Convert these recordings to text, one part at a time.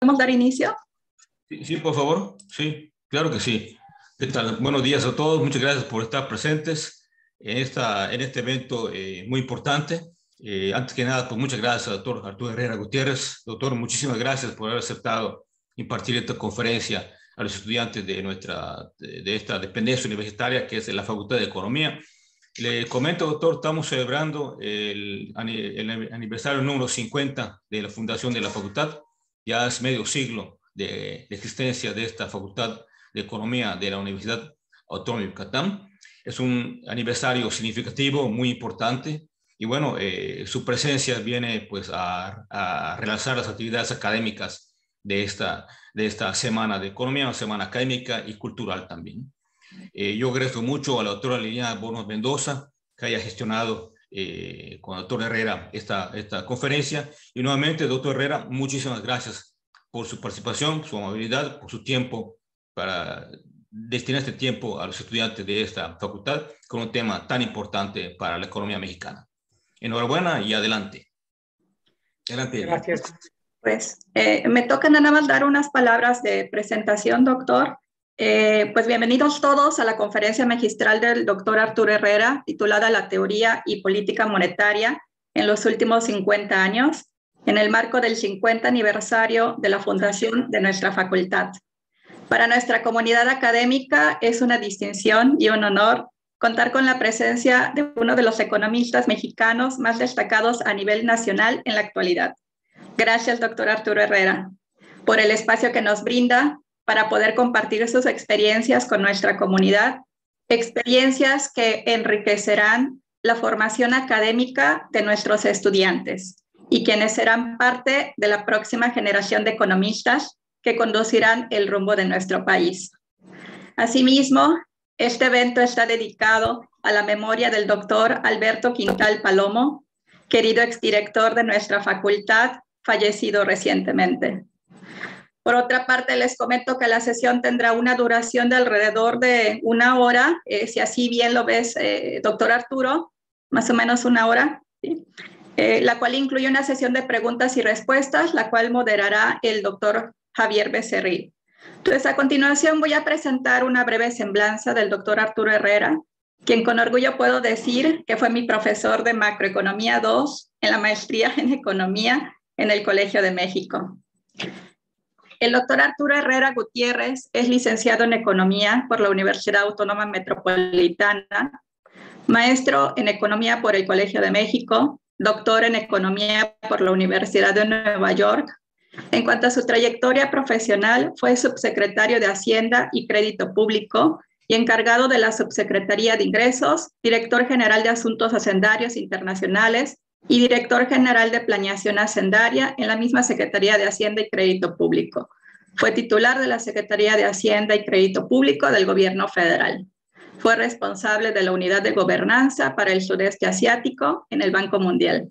¿Podemos dar inicio? Sí, sí, por favor. Sí, claro que sí. ¿Qué tal? Buenos días a todos. Muchas gracias por estar presentes en este evento muy importante. Antes que nada, pues muchas gracias al doctor Arturo Herrera Gutiérrez. Doctor, muchísimas gracias por haber aceptado impartir esta conferencia a los estudiantes de esta dependencia universitaria que es de la Facultad de Economía. Le comento, doctor, estamos celebrando el aniversario número 50 de la fundación de la facultad. Ya es medio siglo de existencia de esta Facultad de Economía de la Universidad Autónoma de Yucatán. Es un aniversario significativo, muy importante, y bueno, su presencia viene pues a realizar las actividades académicas de esta semana de economía, una semana académica y cultural también. Yo agradezco mucho a la doctora Liliana Bonos Mendoza que haya gestionado con el doctor Herrera esta conferencia. Y nuevamente, doctor Herrera, muchísimas gracias por su participación, su amabilidad, por su tiempo para destinar este tiempo a los estudiantes de esta facultad con un tema tan importante para la economía mexicana. Enhorabuena y adelante. Adelante. Gracias. Pues me toca nada más dar unas palabras de presentación, doctor. Pues bienvenidos todos a la conferencia magistral del doctor Arturo Herrera, titulada La teoría y política monetaria en los últimos 50 años, en el marco del 50 aniversario de la fundación de nuestra facultad. Para nuestra comunidad académica es una distinción y un honor contar con la presencia de uno de los economistas mexicanos más destacados a nivel nacional en la actualidad. Gracias, doctor Arturo Herrera, por el espacio que nos brinda para poder compartir sus experiencias con nuestra comunidad, experiencias que enriquecerán la formación académica de nuestros estudiantes y quienes serán parte de la próxima generación de economistas que conducirán el rumbo de nuestro país. Asimismo, este evento está dedicado a la memoria del doctor Alberto Quintal Palomo, querido exdirector de nuestra facultad, fallecido recientemente. Por otra parte, les comento que la sesión tendrá una duración de alrededor de 1 hora, si así bien lo ves, doctor Arturo, más o menos 1 hora, ¿sí? La cual incluye una sesión de preguntas y respuestas, la cual moderará el doctor Javier Becerril. Entonces, a continuación voy a presentar una breve semblanza del doctor Arturo Herrera, quien con orgullo puedo decir que fue mi profesor de Macroeconomía 2 en la maestría en Economía en el Colegio de México. El doctor Arturo Herrera Gutiérrez es licenciado en Economía por la Universidad Autónoma Metropolitana, maestro en Economía por el Colegio de México, doctor en Economía por la Universidad de Nueva York. En cuanto a su trayectoria profesional, fue subsecretario de Hacienda y Crédito Público y encargado de la Subsecretaría de Ingresos, director general de Asuntos Hacendarios Internacionales y director general de Planeación Hacendaria en la misma Secretaría de Hacienda y Crédito Público. Fue titular de la Secretaría de Hacienda y Crédito Público del Gobierno Federal. Fue responsable de la Unidad de Gobernanza para el Sudeste Asiático en el Banco Mundial.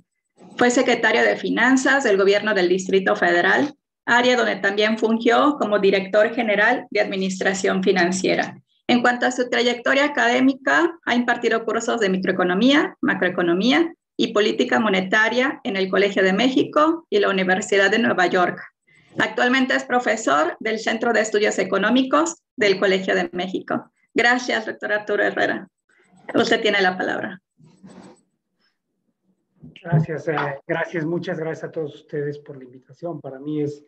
Fue secretario de Finanzas del Gobierno del Distrito Federal, área donde también fungió como director general de Administración Financiera. En cuanto a su trayectoria académica, ha impartido cursos de microeconomía, macroeconomía y política monetaria en el Colegio de México y la Universidad de Nueva York. Actualmente es profesor del Centro de Estudios Económicos del Colegio de México. Gracias, doctor Arturo Herrera. Usted tiene la palabra. Gracias, muchas gracias a todos ustedes por la invitación. Para mí es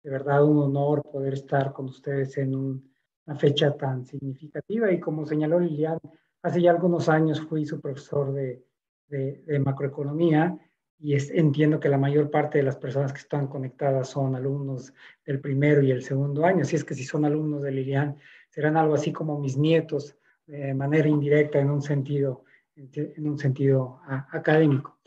de verdad un honor poder estar con ustedes en una fecha tan significativa y como señaló Lilian, hace ya algunos años fui su profesor de macroeconomía y entiendo que la mayor parte de las personas que están conectadas son alumnos del primero y el segundo año, así es que si son alumnos de Lilian serán algo así como mis nietos de manera indirecta en un sentido académico.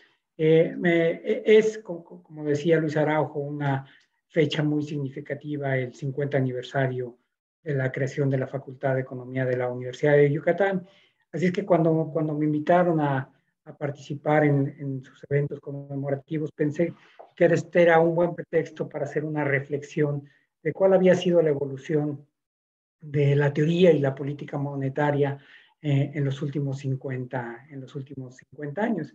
Como decía Luis Araujo, una fecha muy significativa, el 50 aniversario de la creación de la Facultad de Economía de la Universidad de Yucatán. Así es que cuando me invitaron a participar en sus eventos conmemorativos, pensé que este era un buen pretexto para hacer una reflexión de cuál había sido la evolución de la teoría y la política monetaria en los últimos 50 años.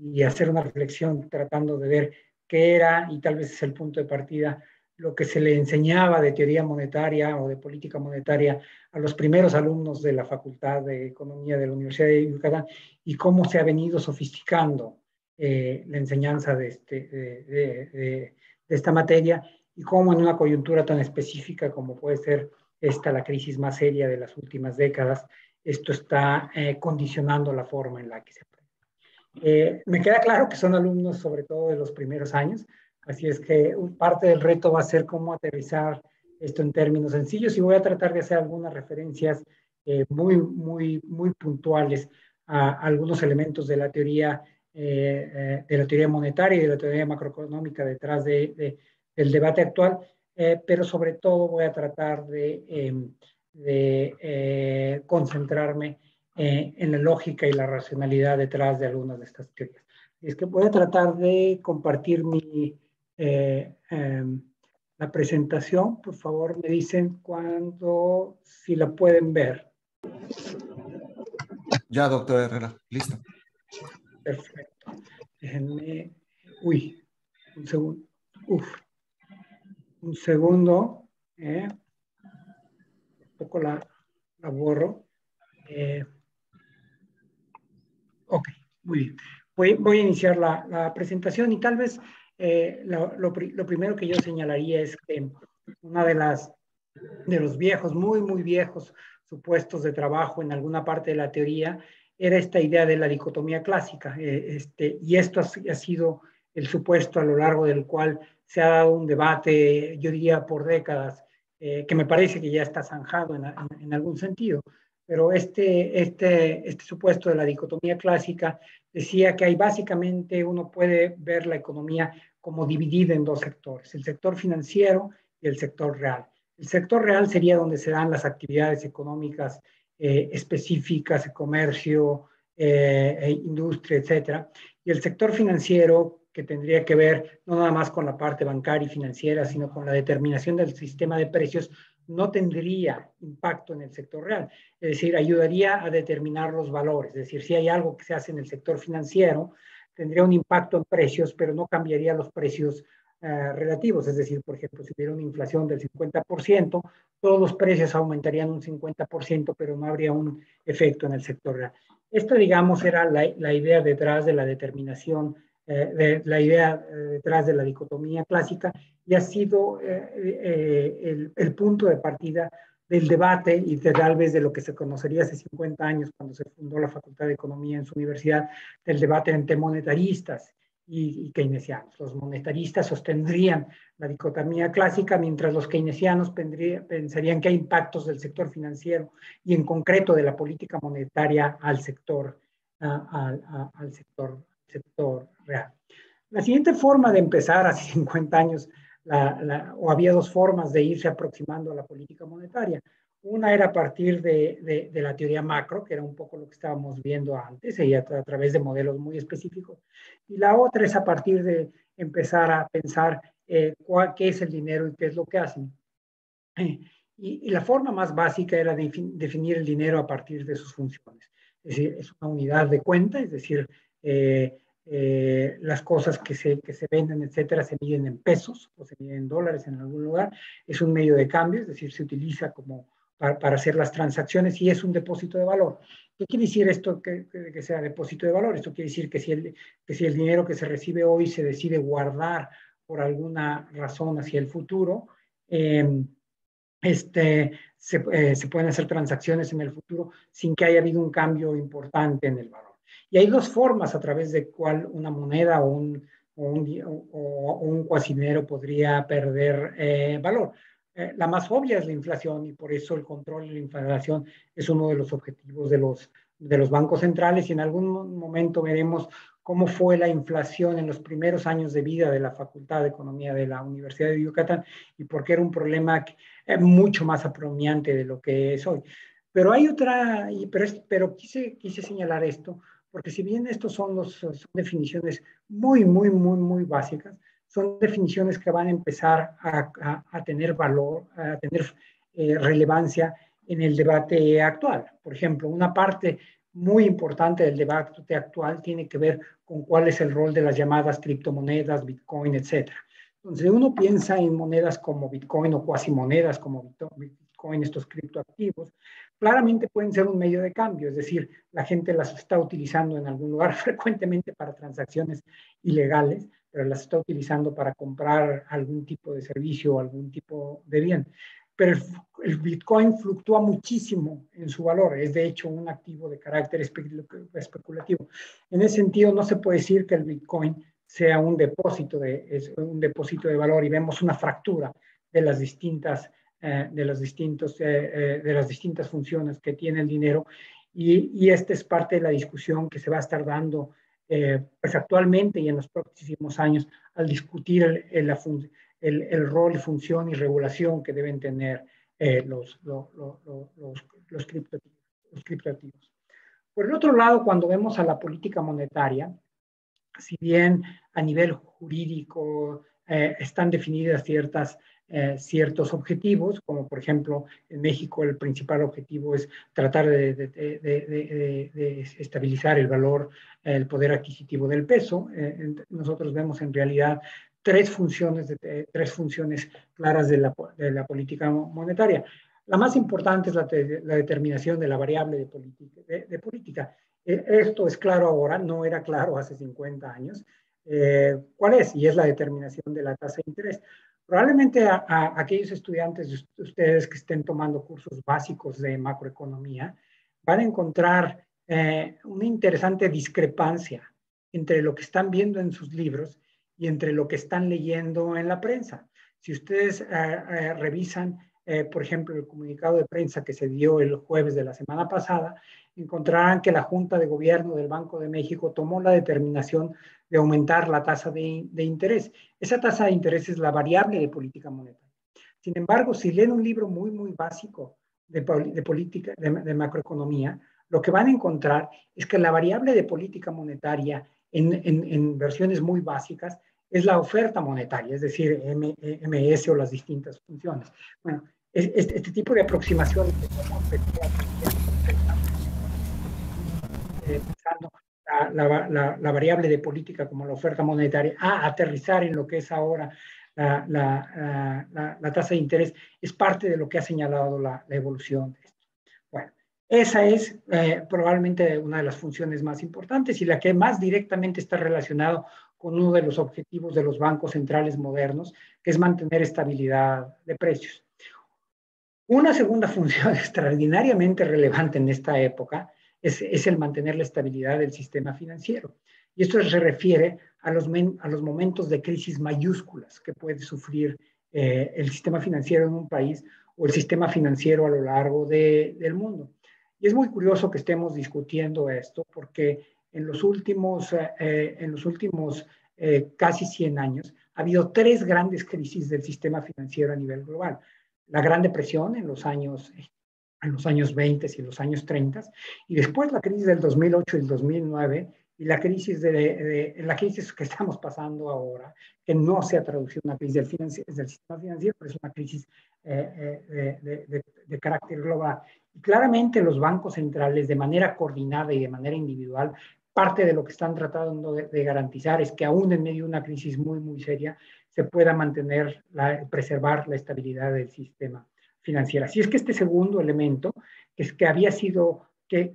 Y hacer una reflexión tratando de ver qué era, y tal vez es el punto de partida, lo que se le enseñaba de teoría monetaria o de política monetaria a los primeros alumnos de la Facultad de Economía de la Universidad de Yucatán y cómo se ha venido sofisticando la enseñanza de esta materia y cómo en una coyuntura tan específica como puede ser esta, la crisis más seria de las últimas décadas, esto está condicionando la forma en la que se aprende. Me queda claro que son alumnos sobre todo de los primeros años, así es que parte del reto va a ser cómo aterrizar esto en términos sencillos y voy a tratar de hacer algunas referencias muy puntuales a algunos elementos de la teoría monetaria y de la teoría macroeconómica detrás del debate actual, pero sobre todo voy a tratar de concentrarme en la lógica y la racionalidad detrás de algunas de estas teorías. Es que voy a tratar de compartir la presentación. Por favor, me dicen si la pueden ver. Ya, doctor Herrera, listo. Perfecto. Déjenme, un segundo. Un segundo. Un poco la borro. Ok, muy bien. Voy a iniciar la presentación y tal vez lo primero que yo señalaría es que una de los viejos, muy viejos supuestos de trabajo en alguna parte de la teoría era esta idea de la dicotomía clásica. Y esto ha sido el supuesto a lo largo del cual se ha dado un debate, yo diría por décadas, que me parece que ya está zanjado en algún sentido. Pero este supuesto de la dicotomía clásica decía que básicamente uno puede ver la economía como dividida en dos sectores, el sector financiero y el sector real. El sector real sería donde se dan las actividades económicas específicas, comercio, industria, etcétera. Y el sector financiero, que tendría que ver no nada más con la parte bancaria y financiera, sino con la determinación del sistema de precios, no tendría impacto en el sector real. Es decir, ayudaría a determinar los valores. Es decir, si hay algo que se hace en el sector financiero, tendría un impacto en precios, pero no cambiaría los precios relativos. Es decir, por ejemplo, si hubiera una inflación del 50%, todos los precios aumentarían un 50%, pero no habría un efecto en el sector real. Esta, digamos, era la idea detrás de la determinación, la idea detrás de la dicotomía clásica, y ha sido el punto de partida del debate y tal vez de lo que se conocería hace 50 años cuando se fundó la Facultad de Economía en su universidad, del debate entre monetaristas y keynesianos. Los monetaristas sostendrían la dicotomía clásica, mientras los keynesianos pensarían que hay impactos del sector financiero y en concreto de la política monetaria al sector real. La siguiente forma de empezar hace 50 años, o había dos formas de irse aproximando a la política monetaria. Una era a partir de la teoría macro, que era un poco lo que estábamos viendo antes, y a través de modelos muy específicos. Y la otra es a partir de empezar a pensar qué es el dinero y qué es lo que hacen. Y la forma más básica era definir el dinero a partir de sus funciones. Es decir, es una unidad de cuenta, es decir, las cosas que se venden, etcétera, se miden en pesos o se miden en dólares en algún lugar. Es un medio de cambio, es decir, se utiliza como para hacer las transacciones y es un depósito de valor. ¿Qué quiere decir esto que sea depósito de valor? Esto quiere decir que si el dinero que se recibe hoy se decide guardar por alguna razón hacia el futuro, se pueden hacer transacciones en el futuro sin que haya habido un cambio importante en el valor. Y hay dos formas a través de cual una moneda o un cuasidinero podría perder valor. La más obvia es la inflación y por eso el control de la inflación es uno de los objetivos de los bancos centrales y en algún momento veremos cómo fue la inflación en los primeros años de vida de la Facultad de Economía de la Universidad de Yucatán y por qué era un problema mucho más apremiante de lo que es hoy. Pero hay otra, pero quise señalar esto, porque si bien estos son definiciones muy básicas, son definiciones que van a empezar a tener valor, a tener relevancia en el debate actual. Por ejemplo, una parte muy importante del debate actual tiene que ver con cuál es el rol de las llamadas criptomonedas, Bitcoin, etc. Entonces, uno piensa en monedas como Bitcoin o cuasimonedas como Bitcoin, estos criptoactivos, claramente pueden ser un medio de cambio, es decir, la gente las está utilizando en algún lugar frecuentemente para transacciones ilegales, pero las está utilizando para comprar algún tipo de servicio o algún tipo de bien. Pero el Bitcoin fluctúa muchísimo en su valor, es de hecho un activo de carácter especulativo. En ese sentido, no se puede decir que el Bitcoin sea es un depósito de valor y vemos una fractura de las distintas, de las distintas funciones que tiene el dinero y esta es parte de la discusión que se va a estar dando pues actualmente y en los próximos años al discutir el rol y función y regulación que deben tener los criptoactivos. Por el otro lado, cuando vemos a la política monetaria, si bien a nivel jurídico están definidas ciertos objetivos, como por ejemplo en México el principal objetivo es tratar de estabilizar el valor, el poder adquisitivo del peso. Nosotros vemos en realidad tres funciones claras de la política monetaria. La más importante es la determinación de la variable de política. Esto es claro ahora, no era claro hace 50 años. ¿Cuál es? Y es la determinación de la tasa de interés. Probablemente a aquellos estudiantes de ustedes que estén tomando cursos básicos de macroeconomía van a encontrar una interesante discrepancia entre lo que están viendo en sus libros y entre lo que están leyendo en la prensa. Si ustedes revisan, por ejemplo, el comunicado de prensa que se dio el jueves de la semana pasada, encontrarán que la Junta de Gobierno del Banco de México tomó la determinación de aumentar la tasa de interés. Esa tasa de interés es la variable de política monetaria. Sin embargo, si leen un libro muy, muy básico de política, de macroeconomía, lo que van a encontrar es que la variable de política monetaria en versiones muy básicas es la oferta monetaria, es decir, MS o las distintas funciones. Bueno, este tipo de aproximaciones pensando la variable de política como la oferta monetaria a aterrizar en lo que es ahora la tasa de interés, es parte de lo que ha señalado la evolución de esto. Bueno, esa es probablemente una de las funciones más importantes y la que más directamente está relacionado con uno de los objetivos de los bancos centrales modernos, que es mantener estabilidad de precios. Una segunda función extraordinariamente relevante en esta época es el mantener la estabilidad del sistema financiero. Y esto se refiere a los momentos de crisis mayúsculas que puede sufrir el sistema financiero en un país o el sistema financiero a lo largo del mundo. Y es muy curioso que estemos discutiendo esto porque en los últimos casi 100 años ha habido tres grandes crisis del sistema financiero a nivel global. La Gran Depresión en los años 20 y los años 30, y después la crisis del 2008 y el 2009, y la crisis que estamos pasando ahora, que no se ha traducido en una crisis del sistema financiero, pero es una crisis de carácter global. Y claramente los bancos centrales, de manera coordinada y de manera individual, parte de lo que están tratando de garantizar es que aún en medio de una crisis muy, muy seria, se pueda preservar la estabilidad del sistema financiero. Así es que este segundo elemento, que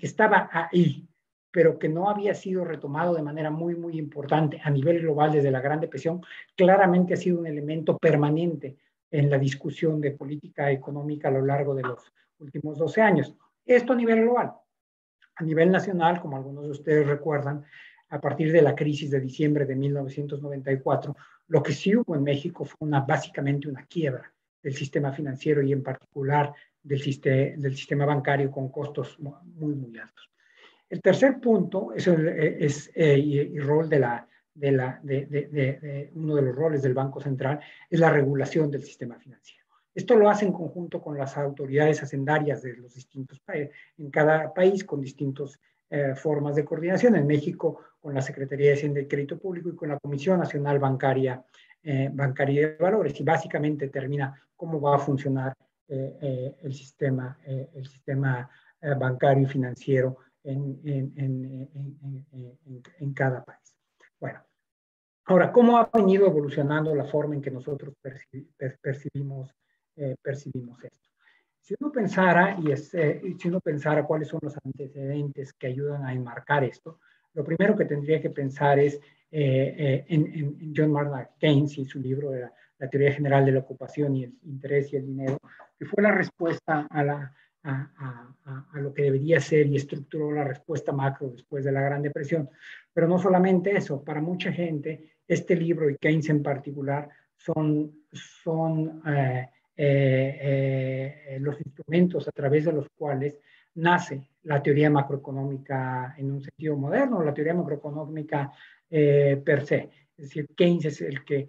estaba ahí, pero que no había sido retomado de manera muy, muy importante a nivel global desde la Gran Depresión, claramente ha sido un elemento permanente en la discusión de política económica a lo largo de los últimos 12 años. Esto a nivel global. A nivel nacional, como algunos de ustedes recuerdan, a partir de la crisis de diciembre de 1994, lo que sí hubo en México fue básicamente una quiebra del sistema financiero y en particular del sistema bancario con costos muy, muy altos. El tercer punto es el rol uno de los roles del Banco Central, es la regulación del sistema financiero. Esto lo hace en conjunto con las autoridades hacendarias de los distintos países, en cada país con distintas formas de coordinación. En México, con la Secretaría de Hacienda y Crédito Público y con la Comisión Nacional Bancaria de Valores. Y básicamente determina cómo va a funcionar el sistema bancario y financiero en cada país. Bueno, Ahora, ¿cómo ha venido evolucionando la forma en que nosotros percibimos esto? Si uno pensara, si uno pensara cuáles son los antecedentes que ayudan a enmarcar esto, lo primero que tendría que pensar es en John Maynard Keynes y su libro de la teoría general de la ocupación y el interés y el dinero, que fue la respuesta a lo que debería ser y estructuró la respuesta macro después de la Gran Depresión. Pero no solamente eso, para mucha gente, este libro y Keynes en particular son los instrumentos a través de los cuales nace la teoría macroeconómica en un sentido moderno, la teoría macroeconómica per se. Es decir, Keynes es el que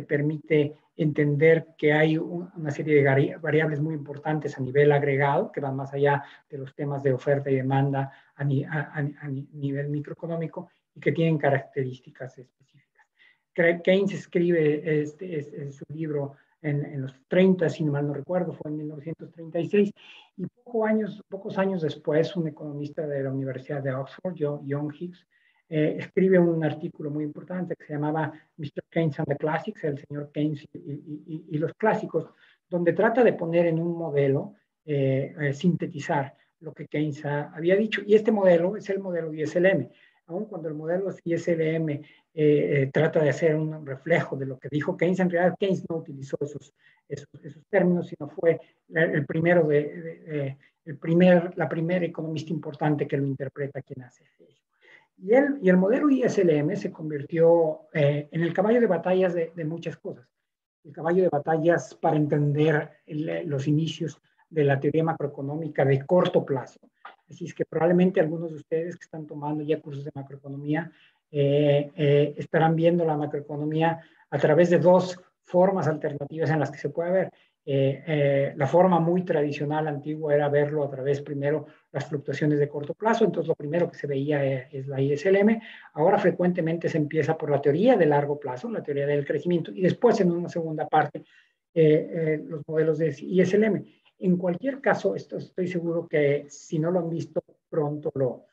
permite entender que hay una serie de variables muy importantes a nivel agregado, que van más allá de los temas de oferta y demanda a nivel microeconómico y que tienen características específicas. Keynes escribe su libro en los 30, si mal no recuerdo, fue en 1936, y pocos años después, un economista de la Universidad de Oxford, John Hicks, escribe un artículo muy importante que se llamaba Mr. Keynes and the Classics, el señor Keynes y los clásicos, donde trata de poner en un modelo, sintetizar lo que Keynes había dicho. Y este modelo es el modelo ISLM. Aun cuando el modelo ISLM trata de hacer un reflejo de lo que dijo Keynes, en realidad Keynes no utilizó esos términos, sino fue la primera economista importante que lo interpreta quien hace eso. Y el modelo ISLM se convirtió en el caballo de batallas de muchas cosas. El caballo de batallas para entender los inicios de la teoría macroeconómica de corto plazo. Así es que probablemente algunos de ustedes que están tomando ya cursos de macroeconomía estarán viendo la macroeconomía a través de dos formas alternativas en las que se puede ver. La forma muy tradicional, antigua, era verlo a través primero las fluctuaciones de corto plazo, entonces lo primero que se veía es la ISLM. Ahora frecuentemente se empieza por la teoría de largo plazo, la teoría del crecimiento, y después en una segunda parte los modelos de ISLM. En cualquier caso, estoy seguro que si no lo han visto, pronto lo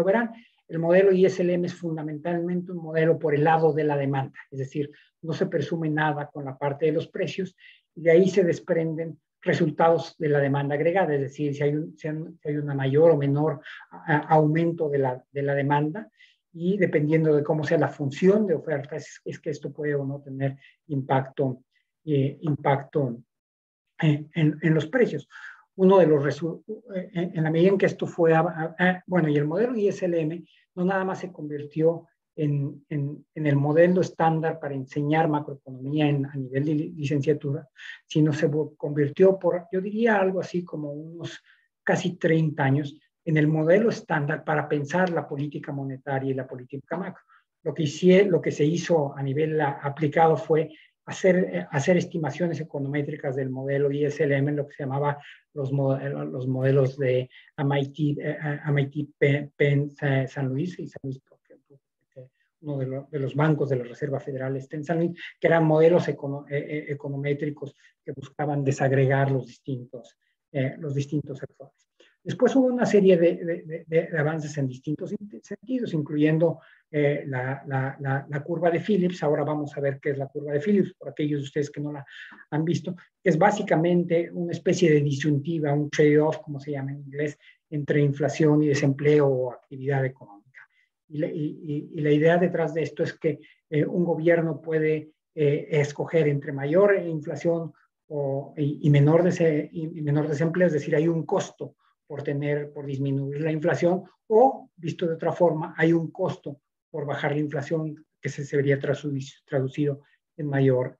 verán. El modelo ISLM es fundamentalmente un modelo por el lado de la demanda, es decir, no se presume nada con la parte de los precios, y de ahí se desprenden resultados de la demanda agregada, es decir, si hay una mayor o menor aumento de la demanda, y dependiendo de cómo sea la función de oferta, es que esto puede o no tener impacto en los precios. Uno de los en la medida en que esto fue, bueno, y el modelo ISLM no nada más se convirtió en el modelo estándar para enseñar macroeconomía a nivel de licenciatura, sino se convirtió yo diría algo así como unos casi 30 años, en el modelo estándar para pensar la política monetaria y la política macro. Lo que se hizo a nivel aplicado fue hacer estimaciones econométricas del modelo ISLM, lo que se llamaba los modelos de MIT, Penn, San Luis y San Luis, uno de los bancos de la Reserva Federal está en San Luis, que eran modelos econométricos que buscaban desagregar los distintos sectores. Después hubo una serie de avances en distintos sentidos, incluyendo la curva de Phillips. Ahora vamos a ver qué es la curva de Phillips, por aquellos de ustedes que no la han visto. Es básicamente una especie de disyuntiva, un trade-off, como se llama en inglés, entre inflación y desempleo o actividad económica. Y la idea detrás de esto es que un gobierno puede escoger entre mayor inflación y menor desempleo, es decir, hay un costo por disminuir la inflación, o, visto de otra forma, hay un costo por bajar la inflación que se vería traducido en mayor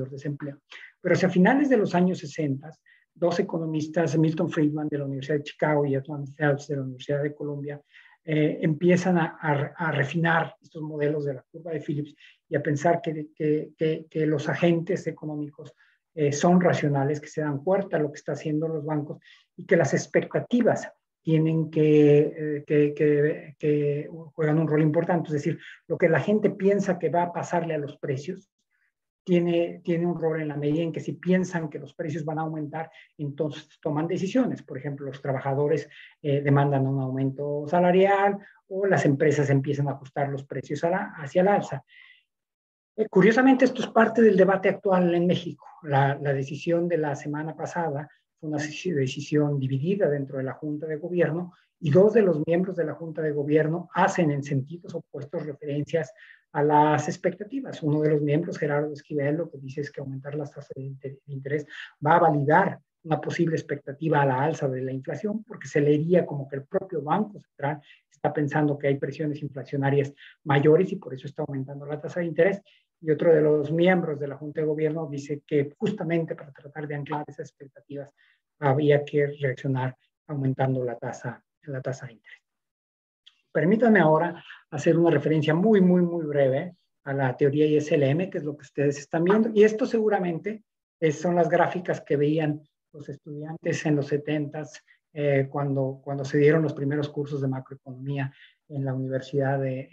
desempleo. Pero hacia finales de los años 60, dos economistas, Milton Friedman de la Universidad de Chicago y Edmund Phelps de la Universidad de Columbia, empiezan a refinar estos modelos de la curva de Phillips y a pensar que los agentes económicos son racionales, que se dan cuenta de lo que están haciendo los bancos y que las expectativas tienen que juegan un rol importante. Es decir, lo que la gente piensa que va a pasarle a los precios tiene un rol en la medida en que si piensan que los precios van a aumentar, entonces toman decisiones. Por ejemplo, los trabajadores demandan un aumento salarial o las empresas empiezan a ajustar los precios hacia el alza. Curiosamente, esto es parte del debate actual en México. La decisión de la semana pasada fue una decisión dividida dentro de la Junta de Gobierno y dos de los miembros de la Junta de Gobierno hacen en sentidos opuestos referencias a las expectativas. Uno de los miembros, Gerardo Esquivel, lo que dice es que aumentar las tasas de interés va a validar una posible expectativa a la alza de la inflación, porque se leería como que el propio Banco Central está pensando que hay presiones inflacionarias mayores y por eso está aumentando la tasa de interés. Y otro de los miembros de la Junta de Gobierno dice que justamente para tratar de anclar esas expectativas había que reaccionar aumentando la tasa de interés. Permítanme ahora hacer una referencia muy breve a la teoría ISLM, que es lo que ustedes están viendo. Y esto seguramente son las gráficas que veían los estudiantes en los 70s, cuando se dieron los primeros cursos de macroeconomía en la Universidad de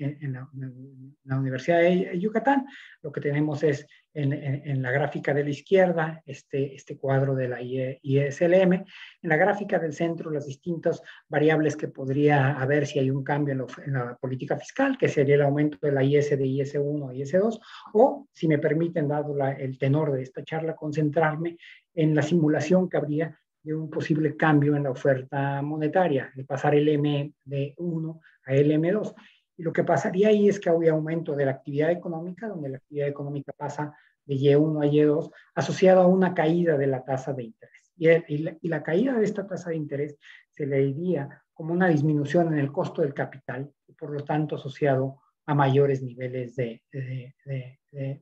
Yucatán. Lo que tenemos es en la gráfica de la izquierda este cuadro de la ISLM. En la gráfica del centro, las distintas variables que podría haber si hay un cambio en la política fiscal, que sería el aumento de la IS de IS1 a IS2, o, si me permiten, dado el tenor de esta charla, concentrarme en la simulación que habría de un posible cambio en la oferta monetaria, de pasar el M de 1 a el M2. Y lo que pasaría ahí es que habría aumento de la actividad económica, donde la actividad económica pasa de Y1 a Y2, asociado a una caída de la tasa de interés. Y la caída de esta tasa de interés se le diría como una disminución en el costo del capital, y por lo tanto asociado a mayores niveles de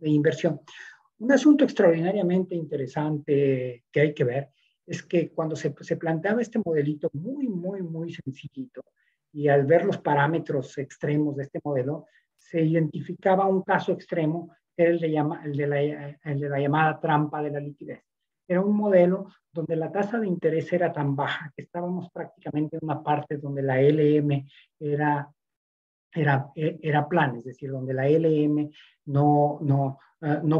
inversión. Un asunto extraordinariamente interesante que hay que ver es que cuando se planteaba este modelito muy sencillito, y al ver los parámetros extremos de este modelo, se identificaba un caso extremo, que era el de la llamada trampa de la liquidez. Era un modelo donde la tasa de interés era tan baja que estábamos prácticamente en una parte donde la LM era plana, es decir, donde la LM no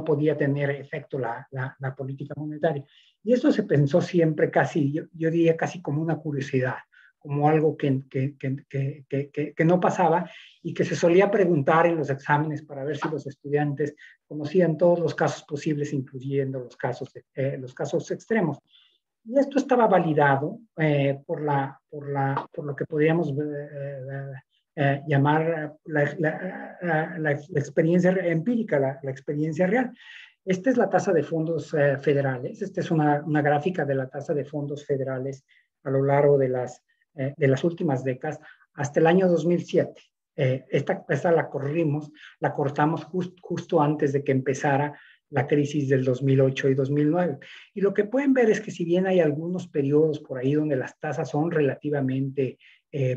podía tener efecto la política monetaria. Y esto se pensó siempre casi, yo diría casi como una curiosidad, como algo que no pasaba y que se solía preguntar en los exámenes para ver si los estudiantes conocían todos los casos posibles, incluyendo los casos extremos. Y esto estaba validado por lo que podríamos llamar la experiencia empírica, la experiencia real. Esta es la tasa de fondos federales. Esta es una gráfica de la tasa de fondos federales a lo largo de las últimas décadas hasta el año 2007. Esta la cortamos justo antes de que empezara la crisis del 2008 y 2009. Y lo que pueden ver es que si bien hay algunos periodos por ahí donde las tasas son relativamente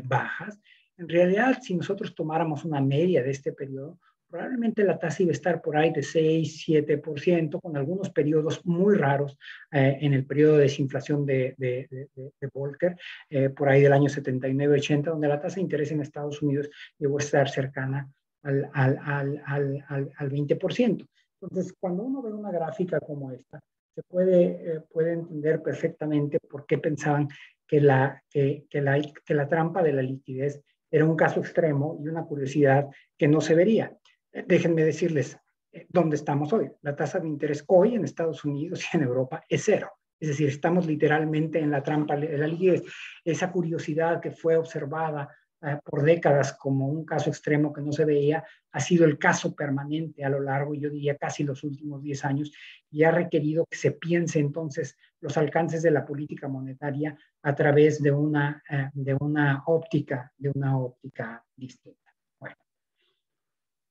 bajas, en realidad, si nosotros tomáramos una media de este periodo, probablemente la tasa iba a estar por ahí de 6-7%, con algunos periodos muy raros en el periodo de desinflación de Volcker, por ahí del año 79-80, donde la tasa de interés en Estados Unidos llegó a estar cercana al 20%. Entonces, cuando uno ve una gráfica como esta, se puede entender perfectamente por qué pensaban que la trampa de la liquidez era un caso extremo y una curiosidad que no se vería. Déjenme decirles dónde estamos hoy. La tasa de interés hoy en Estados Unidos y en Europa es cero. Es decir, estamos literalmente en la trampa de la liquidez. Esa curiosidad que fue observada por décadas como un caso extremo que no se veía, ha sido el caso permanente a lo largo, yo diría casi los últimos 10 años, y ha requerido que se piense entonces los alcances de la política monetaria a través de una óptica distinta. Bueno,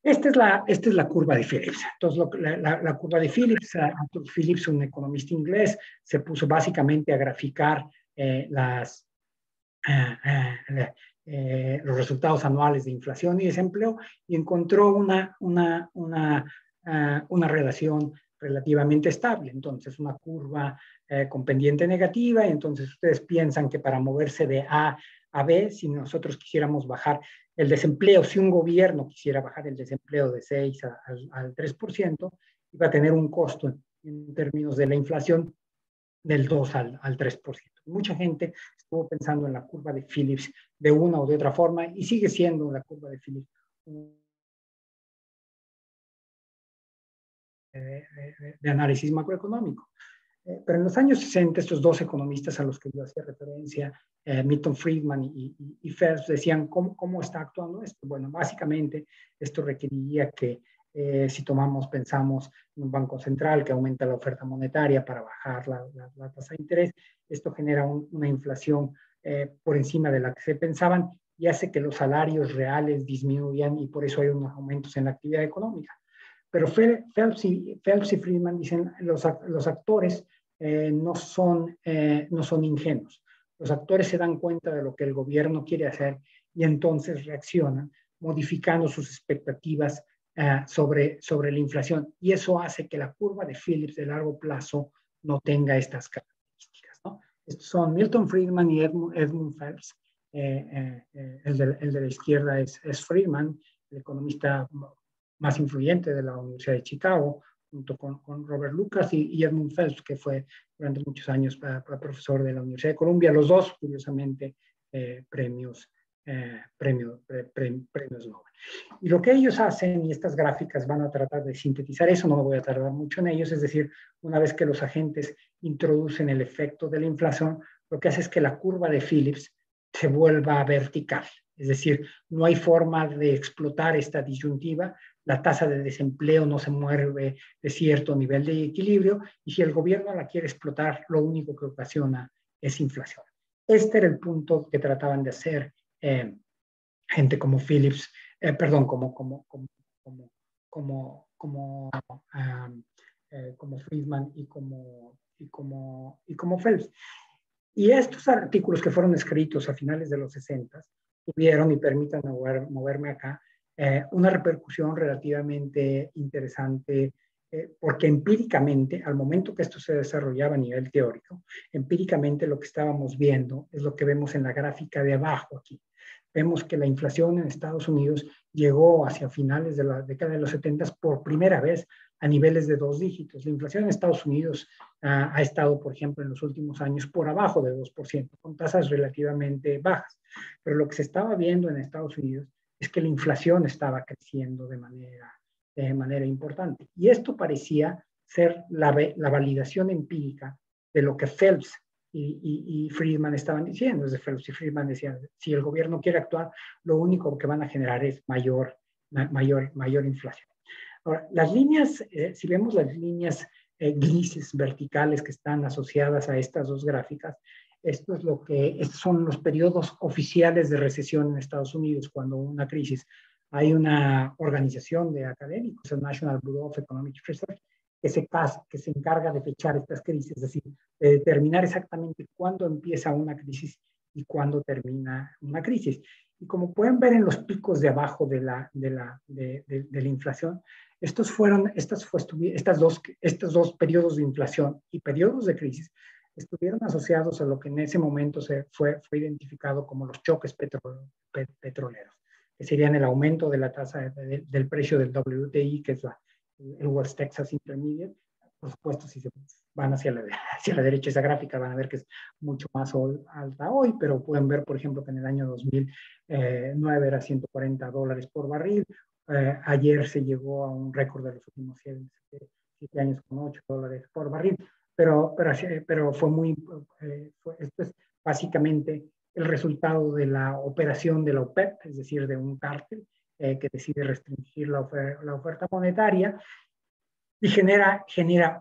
esta es la curva de Phillips. Entonces, la curva de Phillips, Arthur Phillips, un economista inglés, se puso básicamente a graficar los resultados anuales de inflación y desempleo y encontró una relación relativamente estable. Entonces, una curva con pendiente negativa, y entonces ustedes piensan que para moverse de A a B, si nosotros quisiéramos bajar el desempleo, si un gobierno quisiera bajar el desempleo de 6 al 3%, iba a tener un costo en términos de la inflación del 2 al 3%. Mucha gente estuvo pensando en la curva de Phillips de una o de otra forma y sigue siendo la curva de Phillips de análisis macroeconómico. Pero en los años 60, estos dos economistas a los que yo hacía referencia, Milton Friedman y Phelps, decían, ¿cómo está actuando esto? Bueno, básicamente esto requeriría que si pensamos en un banco central que aumenta la oferta monetaria para bajar la tasa de interés, esto genera una inflación por encima de la que se pensaban y hace que los salarios reales disminuyan y por eso hay unos aumentos en la actividad económica. Pero Phelps y Friedman dicen los actores no son ingenuos. Los actores se dan cuenta de lo que el gobierno quiere hacer y entonces reaccionan modificando sus expectativas sobre la inflación. Y eso hace que la curva de Phillips de largo plazo no tenga estas características, ¿no? Estos son Milton Friedman y Edmund Phelps. El de la izquierda es Friedman, el economista más influyente de la Universidad de Chicago, junto con Robert Lucas y Edmund Phelps, que fue durante muchos años profesor de la Universidad de Columbia, los dos, curiosamente, premios Nobel. Y lo que ellos hacen, y estas gráficas van a tratar de sintetizar eso, no me voy a tardar mucho en ellos, es decir, una vez que los agentes introducen el efecto de la inflación, lo que hace es que la curva de Phillips se vuelva vertical. Es decir, no hay forma de explotar esta disyuntiva, la tasa de desempleo no se mueve de cierto nivel de equilibrio y si el gobierno la quiere explotar, lo único que ocasiona es inflación. Este era el punto que trataban de hacer gente como Phillips, como Friedman y como Phelps. Y estos artículos que fueron escritos a finales de los 60 tuvieron, y permítanme moverme acá, una repercusión relativamente interesante, porque empíricamente, al momento que esto se desarrollaba a nivel teórico, empíricamente lo que estábamos viendo es lo que vemos en la gráfica de abajo aquí. Vemos que la inflación en Estados Unidos llegó hacia finales de la década de los 70 por primera vez a niveles de 2 dígitos. La inflación en Estados Unidos ha estado, por ejemplo, en los últimos años por abajo de 2%, con tasas relativamente bajas. Pero lo que se estaba viendo en Estados Unidos es que la inflación estaba creciendo de manera importante. Y esto parecía ser la validación empírica de lo que Phelps y Friedman estaban diciendo. Desde Phelps y Friedman decían, si el gobierno quiere actuar, lo único que van a generar es mayor inflación. Ahora, las líneas, si vemos las líneas grises verticales que están asociadas a estas dos gráficas, estos son los periodos oficiales de recesión en Estados Unidos, cuando una crisis. Hay una organización de académicos, el National Bureau of Economic Research, que se encarga de fechar estas crisis, es decir, de determinar exactamente cuándo empieza una crisis y cuándo termina una crisis. Y como pueden ver en los picos de abajo de la inflación, estos dos periodos de inflación y periodos de crisis estuvieron asociados a lo que en ese momento fue identificado como los choques petroleros, que serían el aumento de la tasa del precio del WTI, que es el West Texas Intermediate. Por supuesto, si se van hacia la derecha esa gráfica, van a ver que es mucho más alta hoy, pero pueden ver, por ejemplo, que en el año 2009 era $140 por barril. Ayer se llegó a un récord de los últimos 7 años con $8 por barril, pero fue esto es básicamente el resultado de la operación de la OPEP, es decir, de un cártel que decide restringir la oferta monetaria y genera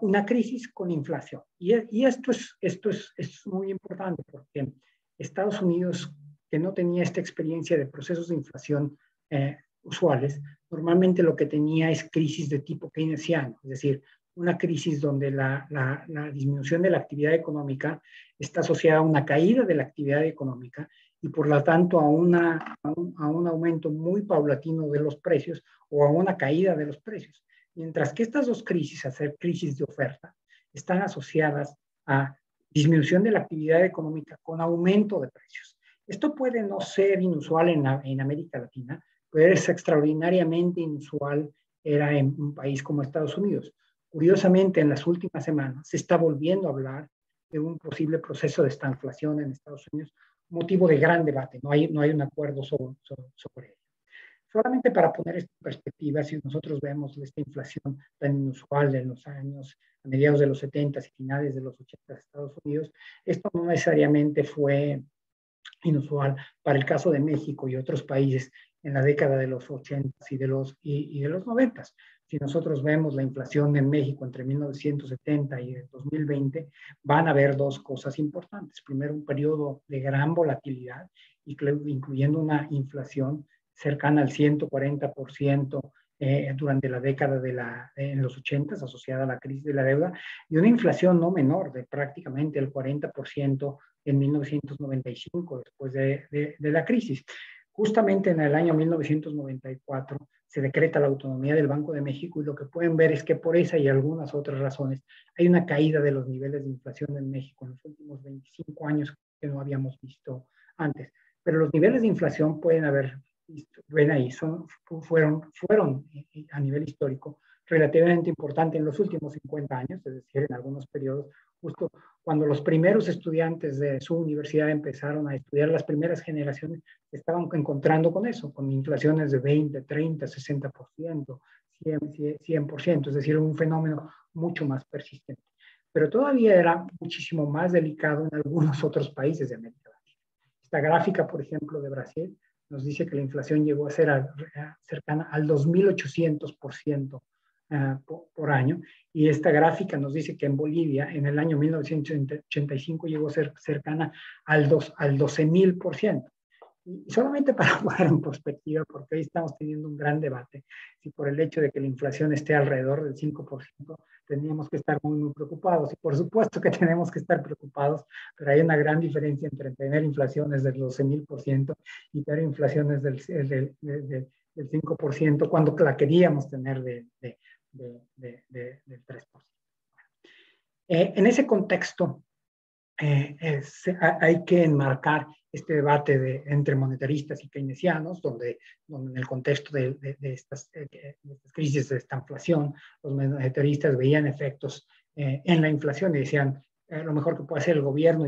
una crisis con inflación. Y esto es muy importante porque Estados Unidos, que no tenía esta experiencia de procesos de inflación usuales, normalmente lo que tenía es crisis de tipo keynesiano, es decir, una crisis donde la disminución de la actividad económica está asociada a una caída de la actividad económica y por lo tanto a un aumento muy paulatino de los precios o a una caída de los precios. Mientras que estas dos crisis, hacer crisis de oferta, están asociadas a disminución de la actividad económica con aumento de precios. Esto puede no ser inusual en América Latina, pero es extraordinariamente inusual en un país como Estados Unidos. Curiosamente, en las últimas semanas se está volviendo a hablar de un posible proceso de estanflación en Estados Unidos, motivo de gran debate, no hay un acuerdo sobre ello. Solamente para poner esto en perspectiva, si nosotros vemos esta inflación tan inusual en los años, a mediados de los 70 y finales de los 80 de Estados Unidos, esto no necesariamente fue inusual para el caso de México y otros países en la década de los 80 y de los 90. Si nosotros vemos la inflación en México entre 1970 y el 2020, van a haber dos cosas importantes. Primero, un periodo de gran volatilidad, incluyendo una inflación cercana al 140% durante la década en los 80 asociada a la crisis de la deuda, y una inflación no menor de prácticamente el 40% en 1995, después de la crisis. Justamente en el año 1994 se decreta la autonomía del Banco de México, y lo que pueden ver es que por esa y algunas otras razones hay una caída de los niveles de inflación en México en los últimos 25 años que no habíamos visto antes. Pero los niveles de inflación pueden haber visto, ven ahí, fueron a nivel histórico relativamente importante en los últimos 50 años, es decir, en algunos periodos, justo cuando los primeros estudiantes de su universidad empezaron a estudiar, las primeras generaciones estaban encontrando con eso, con inflaciones de 20, 30, 60%, 100%, es decir, un fenómeno mucho más persistente. Pero todavía era muchísimo más delicado en algunos otros países de América Latina. Esta gráfica, por ejemplo, de Brasil, nos dice que la inflación llegó a ser cercana al 2.800% por año, y esta gráfica nos dice que en Bolivia en el año 1985 llegó a ser cercana al 12.000%. Y solamente para poner en perspectiva, porque hoy estamos teniendo un gran debate, si por el hecho de que la inflación esté alrededor del 5%, tendríamos que estar muy, muy preocupados. Y por supuesto que tenemos que estar preocupados, pero hay una gran diferencia entre tener inflaciones del 12.000% y tener inflaciones del 5% cuando la queríamos tener del 3%. En ese contexto, hay que enmarcar este debate entre monetaristas y keynesianos, donde en el contexto de estas crisis de esta inflación, los monetaristas veían efectos en la inflación y decían, lo mejor que puede hacer el gobierno,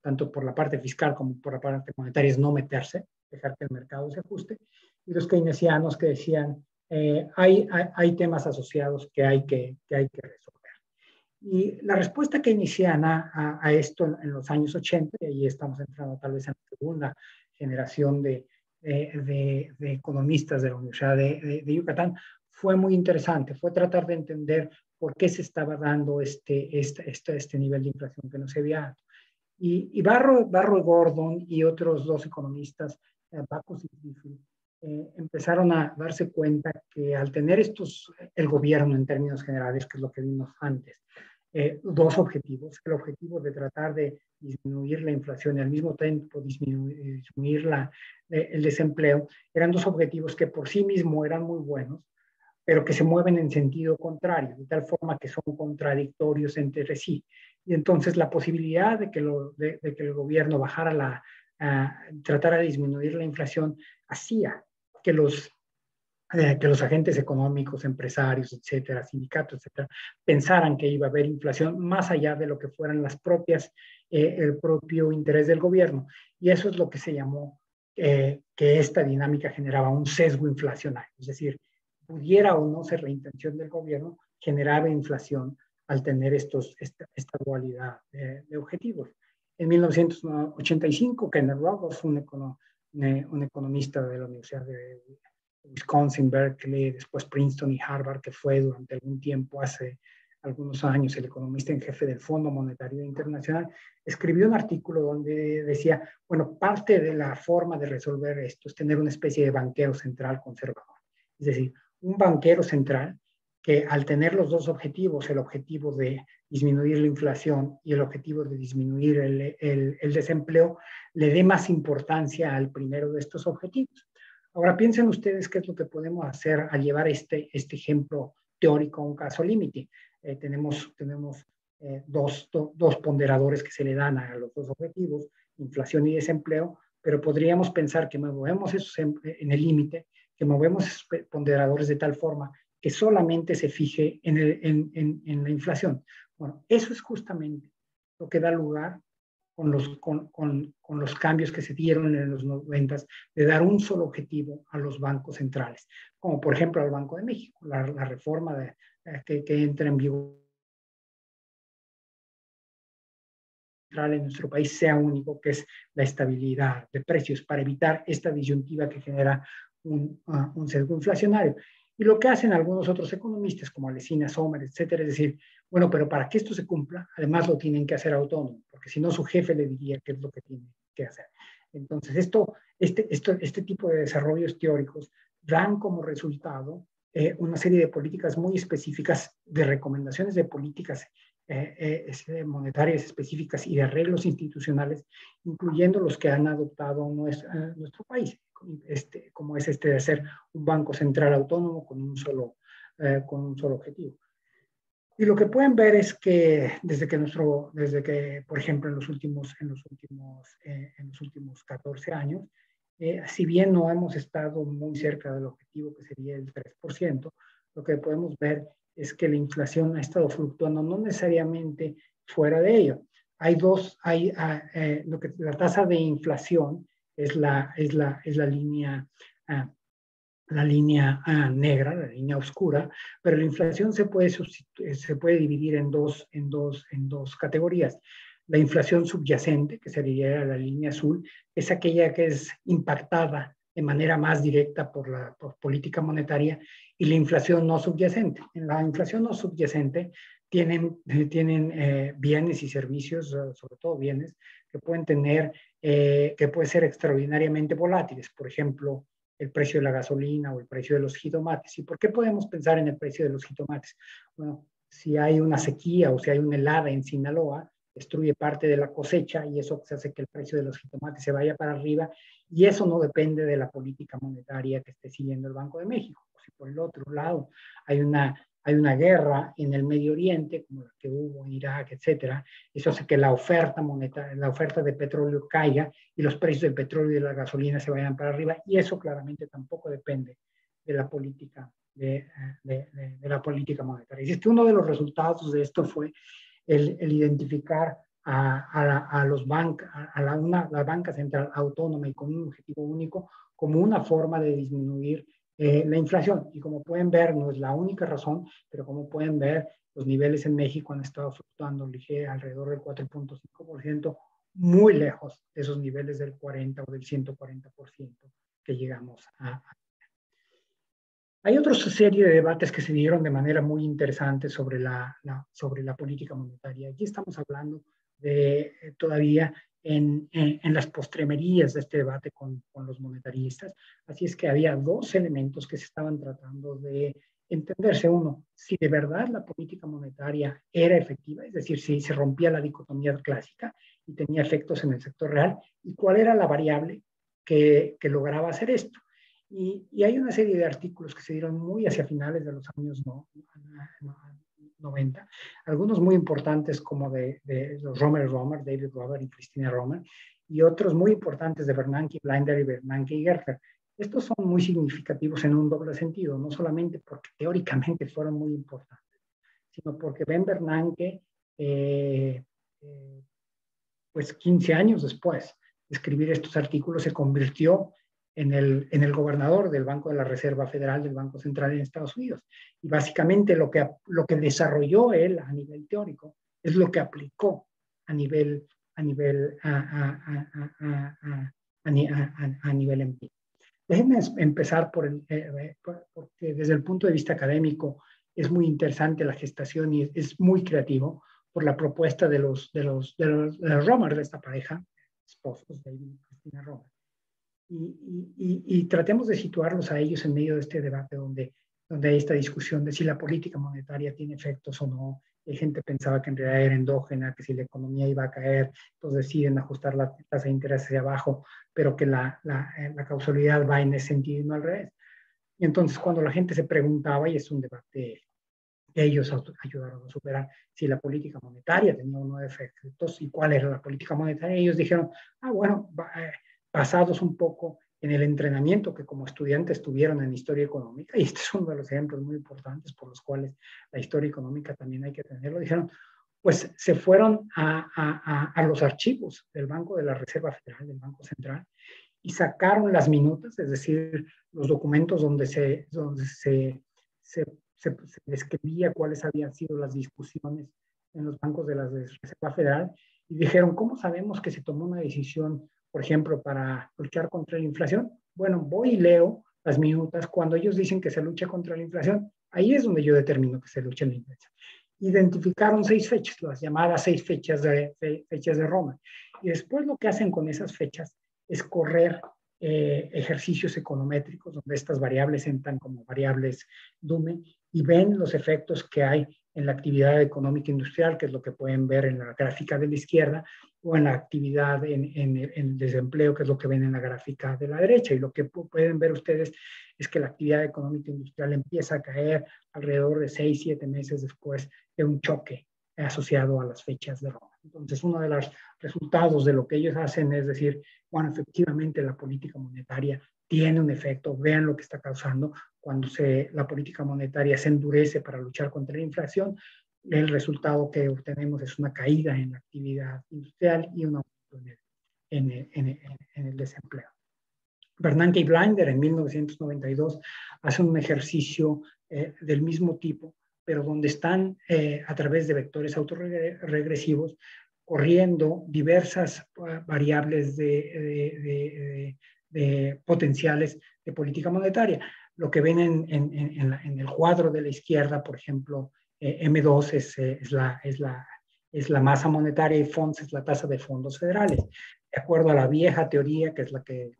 tanto por la parte fiscal como por la parte monetaria, es no meterse, dejar que el mercado se ajuste. Y los keynesianos que decían, hay temas asociados que hay que resolver. Y la respuesta keynesiana a esto en los años 80, y ahí estamos entrando tal vez en la segunda generación de economistas de la Universidad de Yucatán, fue muy interesante. Fue tratar de entender por qué se estaba dando este nivel de inflación que no se había dado. Y Barro y Gordon y otros dos economistas, Backus y Griffith, empezaron a darse cuenta que al tener el gobierno en términos generales, que es lo que vimos antes, dos objetivos: el objetivo de tratar de disminuir la inflación y al mismo tiempo disminuir el desempleo, eran dos objetivos que por sí mismos eran muy buenos, pero que se mueven en sentido contrario, de tal forma que son contradictorios entre sí. Y entonces la posibilidad de que el gobierno tratara de disminuir la inflación hacía que los agentes económicos, empresarios, etcétera, sindicatos, etcétera, pensaran que iba a haber inflación más allá de lo que fueran el propio interés del gobierno. Y eso es lo que se llamó que esta dinámica generaba un sesgo inflacionario. Es decir, pudiera o no ser la intención del gobierno, generaba inflación al tener esta dualidad de objetivos. En 1985, Kenneth Rogoff, un economista de la Universidad de Wisconsin, Berkeley, después Princeton y Harvard, que fue durante algún tiempo, hace algunos años, el economista en jefe del Fondo Monetario Internacional, escribió un artículo donde decía, bueno, parte de la forma de resolver esto es tener una especie de banquero central conservador. Es decir, un banquero central que al tener los dos objetivos, el objetivo de disminuir la inflación y el objetivo de disminuir el desempleo, le dé más importancia al primero de estos objetivos. Ahora piensen ustedes qué es lo que podemos hacer al llevar este ejemplo teórico a un caso límite. Tenemos dos ponderadores que se le dan a los dos objetivos, inflación y desempleo, pero podríamos pensar que movemos esos en el límite, que movemos esos ponderadores de tal forma que solamente se fije en la inflación. Bueno, eso es justamente lo que da lugar con los cambios que se dieron en los 90, de dar un solo objetivo a los bancos centrales, como por ejemplo al Banco de México, la reforma que entra en vigor en nuestro país sea único, que es la estabilidad de precios, para evitar esta disyuntiva que genera un sesgo inflacionario. Y lo que hacen algunos otros economistas, como Alesina, Sommer, etcétera, es decir, bueno, pero para que esto se cumpla, además lo tienen que hacer autónomo, porque si no su jefe le diría qué es lo que tiene que hacer. Entonces, este tipo de desarrollos teóricos dan como resultado una serie de políticas muy específicas, de recomendaciones de políticas monetarias específicas y de arreglos institucionales, incluyendo los que han adoptado nuestro país, como es de hacer un banco central autónomo con un solo objetivo. Y lo que pueden ver es que desde que por ejemplo, en los últimos 14 años, si bien no hemos estado muy cerca del objetivo, que sería el 3%, lo que podemos ver es que la inflación ha estado fluctuando, no necesariamente fuera de ello. La tasa de inflación es la línea negra, la línea oscura, pero la inflación se puede dividir en dos categorías. La inflación subyacente, que sería la línea azul, es aquella que es impactada de manera más directa por política monetaria, y la inflación no subyacente. En la inflación no subyacente tienen bienes y servicios, sobre todo bienes, que pueden ser extraordinariamente volátiles. Por ejemplo, el precio de la gasolina o el precio de los jitomates. ¿Y por qué podemos pensar en el precio de los jitomates? Bueno, si hay una sequía o si hay una helada en Sinaloa, destruye parte de la cosecha y eso hace que el precio de los jitomates se vaya para arriba, y eso no depende de la política monetaria que esté siguiendo el Banco de México. Si por el otro lado hay una guerra en el Medio Oriente, como la que hubo en Irak, etcétera, eso hace que la oferta de petróleo caiga y los precios del petróleo y de la gasolina se vayan para arriba, y eso claramente tampoco depende de la política la política monetaria. Y es que uno de los resultados de esto fue el identificar a la banca central autónoma y con un objetivo único como una forma de disminuir la inflación. Y como pueden ver, no es la única razón, pero como pueden ver, los niveles en México han estado fluctuando alrededor del 4.5%, muy lejos de esos niveles del 40 o del 140% que llegamos a. Hay otra serie de debates que se dieron de manera muy interesante sobre la política monetaria. Aquí estamos hablando todavía en las postremerías de este debate con los monetaristas. Así es que había dos elementos que se estaban tratando de entenderse. Uno, si de verdad la política monetaria era efectiva, es decir, si se rompía la dicotomía clásica y tenía efectos en el sector real, y cuál era la variable que lograba hacer esto. Y hay una serie de artículos que se dieron muy hacia finales de los años 90, algunos muy importantes como de los David Romer y Cristina Romer, y otros muy importantes de Bernanke, Blinder y Bernanke y Gerhard. Estos son muy significativos en un doble sentido, no solamente porque teóricamente fueron muy importantes, sino porque Bernanke, pues 15 años después de escribir estos artículos, se convirtió en el gobernador del Banco de la Reserva Federal del Banco Central en Estados Unidos. Y básicamente lo que desarrolló él a nivel teórico es lo que aplicó a nivel empírico. Déjenme empezar porque desde el punto de vista académico es muy interesante la gestación y es muy creativo por la propuesta de los Romer, de esta pareja, esposos, David y Cristina Romer. Y tratemos de situarlos a ellos en medio de este debate donde hay esta discusión de si la política monetaria tiene efectos o no. Hay gente que pensaba que en realidad era endógena, que si la economía iba a caer, entonces deciden ajustar la tasa de interés hacia abajo, pero que la causalidad va en ese sentido y no al revés. Y entonces cuando la gente se preguntaba, y es un debate que ellos ayudaron a superar, si la política monetaria tenía o no efectos y cuál era la política monetaria, ellos dijeron, bueno, basados un poco en el entrenamiento que como estudiantes tuvieron en historia económica, y este es uno de los ejemplos muy importantes por los cuales la historia económica también hay que tenerlo, dijeron, pues se fueron a los archivos del Banco de la Reserva Federal, del Banco Central, y sacaron las minutas, es decir, los documentos donde se describía cuáles habían sido las discusiones en los bancos de la Reserva Federal, y dijeron, ¿cómo sabemos que se tomó una decisión, por ejemplo, para luchar contra la inflación? Bueno, voy y leo las minutas. Cuando ellos dicen que se lucha contra la inflación, ahí es donde yo determino que se lucha la inflación. Identificaron 6 fechas, las llamadas 6 fechas de Roma. Y después lo que hacen con esas fechas es correr ejercicios econométricos, donde estas variables entran como variables Dume, y ven los efectos que hay en la actividad económica industrial, que es lo que pueden ver en la gráfica de la izquierda, o en la actividad en el desempleo, que es lo que ven en la gráfica de la derecha. Y lo que pueden ver ustedes es que la actividad económica industrial empieza a caer alrededor de 6-7 meses después de un choque asociado a las fechas de Roma. Entonces, uno de los resultados de lo que ellos hacen es decir, bueno, efectivamente la política monetaria tiene un efecto, vean lo que está causando. Cuando la política monetaria se endurece para luchar contra la inflación, el resultado que obtenemos es una caída en la actividad industrial y un aumento en el desempleo. Bernanke y Blinder en 1992 hacen un ejercicio del mismo tipo, pero donde están a través de vectores autorregresivos corriendo diversas variables de potenciales de política monetaria. Lo que ven en el cuadro de la izquierda, por ejemplo, M2 es la masa monetaria y FONS es la tasa de fondos federales. De acuerdo a la vieja teoría, que es lo que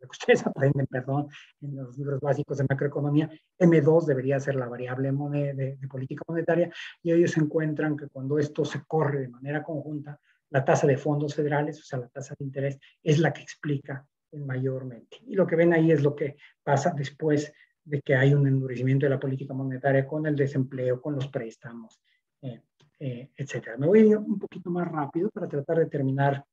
ustedes aprenden, perdón, en los libros básicos de macroeconomía, M2 debería ser la variable de política monetaria, y ellos encuentran que cuando esto se corre de manera conjunta, la tasa de fondos federales, o sea, la tasa de interés, es la que explica mayormente. Y lo que ven ahí es lo que pasa después de que hay un endurecimiento de la política monetaria con el desempleo, con los préstamos, etcétera. Me voy a ir un poquito más rápido para tratar de terminar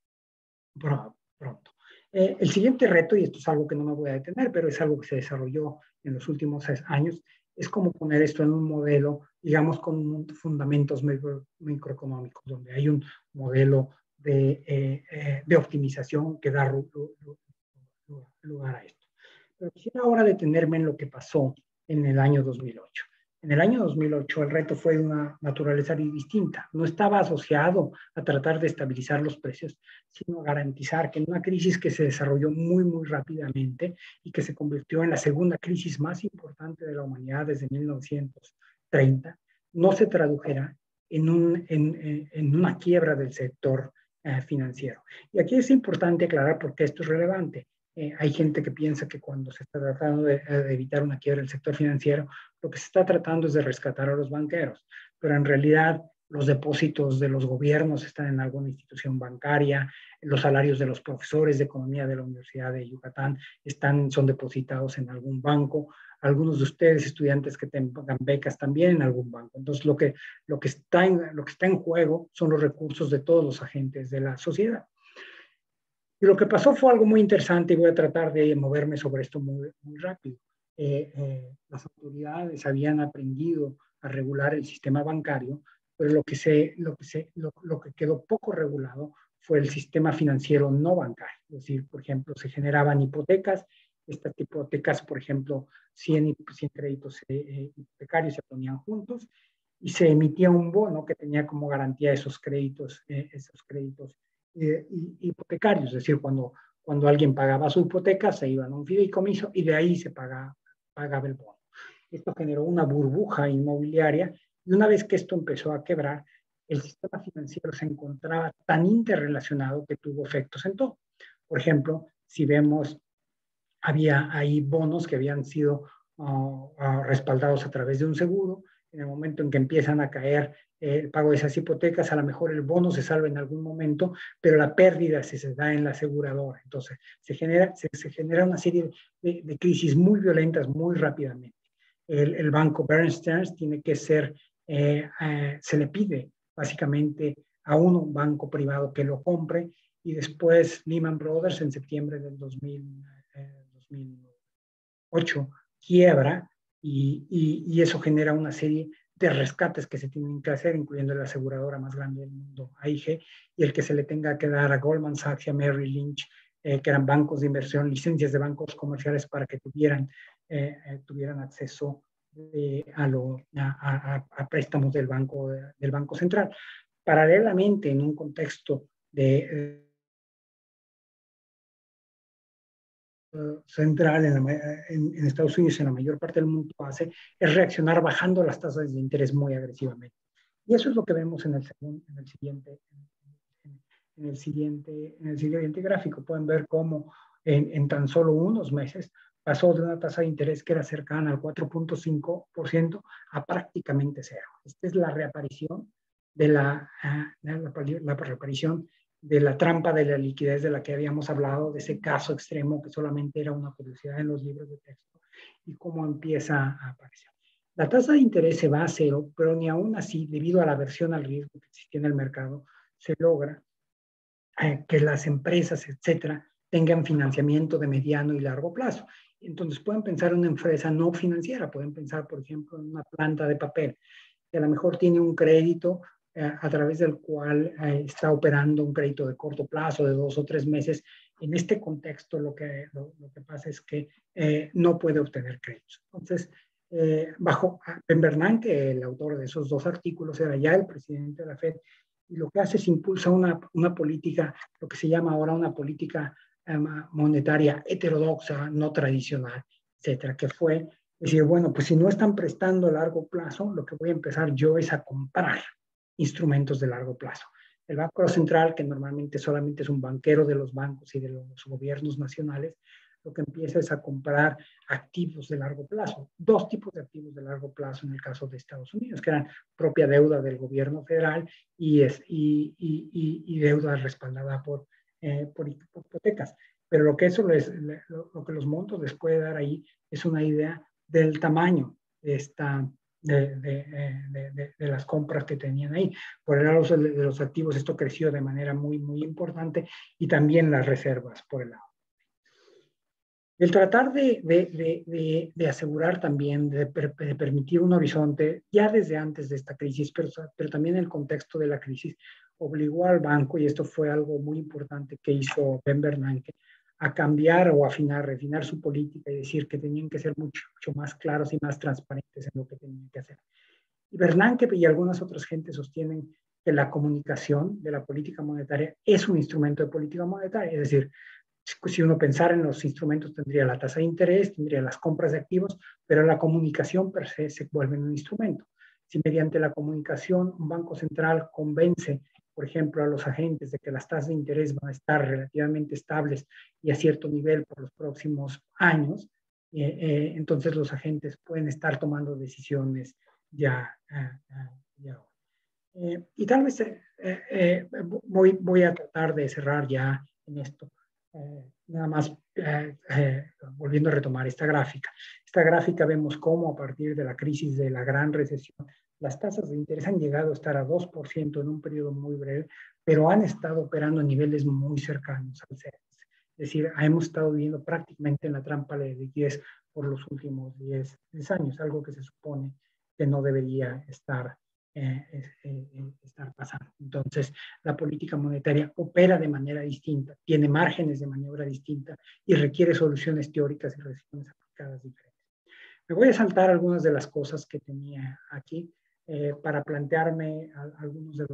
pronto. El siguiente reto, y esto es algo que no me voy a detener, pero es algo que se desarrolló en los últimos 6 años, es cómo poner esto en un modelo, digamos, con fundamentos microeconómicos, donde hay un modelo de optimización que da lugar a esto. Pero quisiera ahora detenerme en lo que pasó en el año 2008. En el año 2008 el reto fue de una naturaleza distinta. No estaba asociado a tratar de estabilizar los precios, sino a garantizar que en una crisis que se desarrolló muy rápidamente y que se convirtió en la segunda crisis más importante de la humanidad desde 1930, no se tradujera en una quiebra del sector financiero. Y aquí es importante aclarar por qué esto es relevante. Hay gente que piensa que cuando se está tratando de evitar una quiebra del sector financiero, lo que se está tratando es de rescatar a los banqueros, pero en realidad los depósitos de los gobiernos están en alguna institución bancaria, los salarios de los profesores de economía de la Universidad de Yucatán son depositados en algún banco, algunos de ustedes, estudiantes que tengan becas, también en algún banco. Entonces, lo que está en juego son los recursos de todos los agentes de la sociedad. Y lo que pasó fue algo muy interesante, y voy a tratar de moverme sobre esto muy rápido. Las autoridades habían aprendido a regular el sistema bancario, pero lo que quedó poco regulado fue el sistema financiero no bancario. Es decir, por ejemplo, se generaban hipotecas. Estas hipotecas, por ejemplo, 100 créditos hipotecarios se ponían juntos y se emitía un bono que tenía como garantía esos créditos hipotecarios. Es decir, cuando alguien pagaba su hipoteca, se iban a un fideicomiso y de ahí se pagaba el bono. Esto generó una burbuja inmobiliaria, y una vez que esto empezó a quebrar, el sistema financiero se encontraba tan interrelacionado que tuvo efectos en todo. Por ejemplo, si vemos, había ahí bonos que habían sido respaldados a través de un seguro. En el momento en que empiezan a caer el pago de esas hipotecas, a lo mejor el bono se salva en algún momento, pero la pérdida se da en la aseguradora. Entonces, se genera una serie de crisis muy violentas muy rápidamente. El banco Bear Stearns tiene que se le pide básicamente a un banco privado que lo compre, y después Lehman Brothers en septiembre del 2008 2008 quiebra y eso genera una serie de rescates que se tienen que hacer, incluyendo la aseguradora más grande del mundo, AIG, y el que se le tenga que dar a Goldman Sachs y a Merrill Lynch, que eran bancos de inversión, licencias de bancos comerciales para que tuvieran acceso a préstamos del Banco Central. Paralelamente, en un contexto central en Estados Unidos, en la mayor parte del mundo hace, es reaccionar bajando las tasas de interés muy agresivamente. Y eso es lo que vemos en el siguiente gráfico. Pueden ver cómo en tan solo unos meses pasó de una tasa de interés que era cercana al 4.5% a prácticamente cero. Esta es la reaparición de la reaparición de la trampa de la liquidez de la que habíamos hablado, de ese caso extremo que solamente era una curiosidad en los libros de texto, y cómo empieza a aparecer. La tasa de interés se va a cero, pero ni aún así, debido a la aversión al riesgo que existía en el mercado, se logra que las empresas, etcétera, tengan financiamiento de mediano y largo plazo. Entonces pueden pensar en una empresa no financiera, pueden pensar, por ejemplo, en una planta de papel, que a lo mejor tiene un crédito a través del cual está operando un crédito de corto plazo, de 2 o 3 meses. En este contexto lo que pasa es que no puede obtener créditos. Entonces, bajo Ben Bernanke, el autor de esos 2 artículos, era ya el presidente de la Fed, y lo que hace es impulsa una política, lo que se llama ahora una política monetaria heterodoxa, no tradicional, etcétera, que fue decir, bueno, pues si no están prestando a largo plazo, lo que voy a empezar yo es a comprar instrumentos de largo plazo. El Banco Central, que normalmente solamente es un banquero de los bancos y de los gobiernos nacionales, lo que empieza es a comprar activos de largo plazo. 2 tipos de activos de largo plazo en el caso de Estados Unidos, que eran propia deuda del gobierno federal y deuda respaldada por hipotecas. Pero lo que lo que los montos les puede dar ahí es una idea del tamaño de las compras que tenían ahí. Por el lado de los activos, esto creció de manera muy, muy importante, y también las reservas por el lado. El tratar de asegurar también, de permitir un horizonte, ya desde antes de esta crisis, pero también el contexto de la crisis, obligó al banco, y esto fue algo muy importante que hizo Ben Bernanke, a cambiar o refinar su política y decir que tenían que ser mucho más claros y más transparentes en lo que tenían que hacer. Y Bernanke y algunas otras gentes sostienen que la comunicación de la política monetaria es un instrumento de política monetaria, es decir, si uno pensara en los instrumentos, tendría la tasa de interés, tendría las compras de activos, pero la comunicación per se vuelve un instrumento. Si mediante la comunicación un banco central convence, por ejemplo, a los agentes de que las tasas de interés van a estar relativamente estables y a cierto nivel por los próximos años, entonces los agentes pueden estar tomando decisiones ya. Y tal vez voy a tratar de cerrar ya en esto. Nada más volviendo a retomar esta gráfica. Esta gráfica vemos cómo a partir de la crisis de la gran recesión, las tasas de interés han llegado a estar a 2% en un periodo muy breve, pero han estado operando a niveles muy cercanos al 0. Es decir, hemos estado viviendo prácticamente en la trampa de liquidez por los últimos 10 años, algo que se supone que no debería estar pasando. Entonces, la política monetaria opera de manera distinta, tiene márgenes de maniobra distinta y requiere soluciones teóricas y soluciones aplicadas diferentes. Me voy a saltar algunas de las cosas que tenía aquí para plantearme algunos de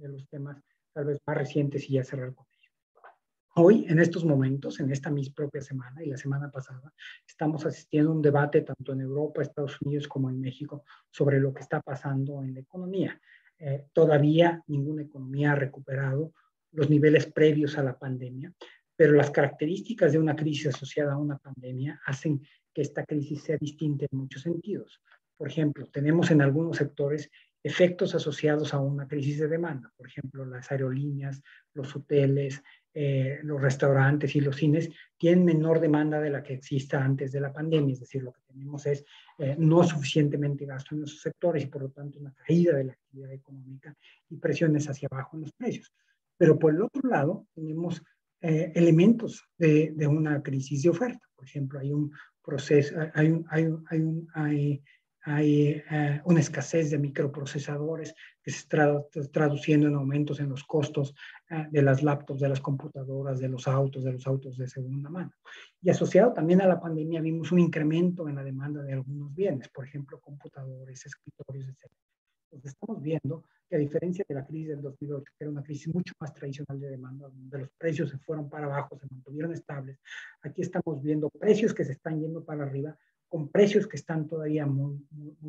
los temas tal vez más recientes y ya cerrar con ello. Hoy, en estos momentos, en esta misma propia semana y la semana pasada, estamos asistiendo a un debate tanto en Europa, Estados Unidos como en México sobre lo que está pasando en la economía. Todavía ninguna economía ha recuperado los niveles previos a la pandemia, pero las características de una crisis asociada a una pandemia hacen que esta crisis sea distinta en muchos sentidos. Por ejemplo, tenemos en algunos sectores efectos asociados a una crisis de demanda. Por ejemplo, las aerolíneas, los hoteles, los restaurantes y los cines tienen menor demanda de la que exista antes de la pandemia. Es decir, lo que tenemos es no suficientemente gasto en esos sectores y por lo tanto una caída de la actividad económica y presiones hacia abajo en los precios. Pero por el otro lado tenemos elementos de una crisis de oferta. Por ejemplo, hay un proceso, hay una escasez de microprocesadores que se está traduciendo en aumentos en los costos de las laptops, de las computadoras, de los autos de segunda mano. Y asociado también a la pandemia vimos un incremento en la demanda de algunos bienes, por ejemplo, computadores, escritorios, etc. Entonces estamos viendo que a diferencia de la crisis del 2008, que era una crisis mucho más tradicional de demanda, donde los precios se fueron para abajo, se mantuvieron estables, aquí estamos viendo precios que se están yendo para arriba, con precios que están todavía muy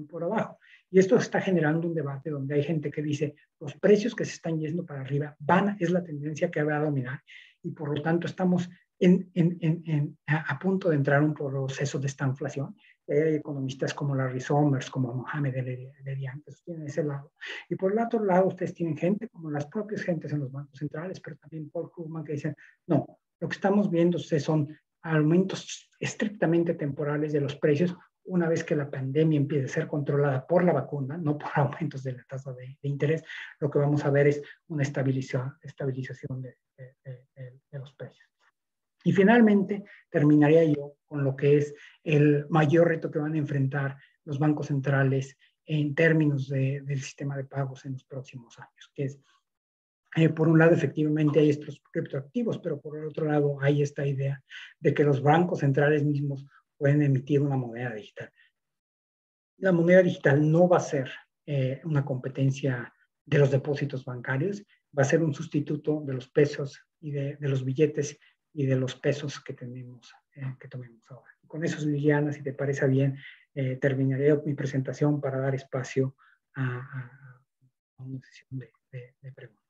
por abajo. Y esto está generando un debate donde hay gente que dice, los precios que se están yendo para arriba es la tendencia que va a dominar, y por lo tanto estamos a punto de entrar en un proceso de estanflación. Hay economistas como Larry Summers, como Mohamed El-Erian, que sostienen ese lado. Y por el otro lado, ustedes tienen gente como las propias gentes en los bancos centrales, pero también Paul Krugman, que dicen, no, lo que estamos viendo son aumentos estrictamente temporales de los precios una vez que la pandemia empiece a ser controlada por la vacuna, no por aumentos de la tasa de interés. Lo que vamos a ver es una estabilización de los precios. Y finalmente terminaría yo con lo que es el mayor reto que van a enfrentar los bancos centrales en términos del sistema de pagos en los próximos años, que es, por un lado, efectivamente hay estos criptoactivos, pero por el otro lado hay esta idea de que los bancos centrales mismos pueden emitir una moneda digital. La moneda digital no va a ser una competencia de los depósitos bancarios, va a ser un sustituto de los pesos y de los billetes y de los pesos que tenemos ahora. Y con eso, Liliana, si te parece bien, terminaré mi presentación para dar espacio a una sesión de preguntas.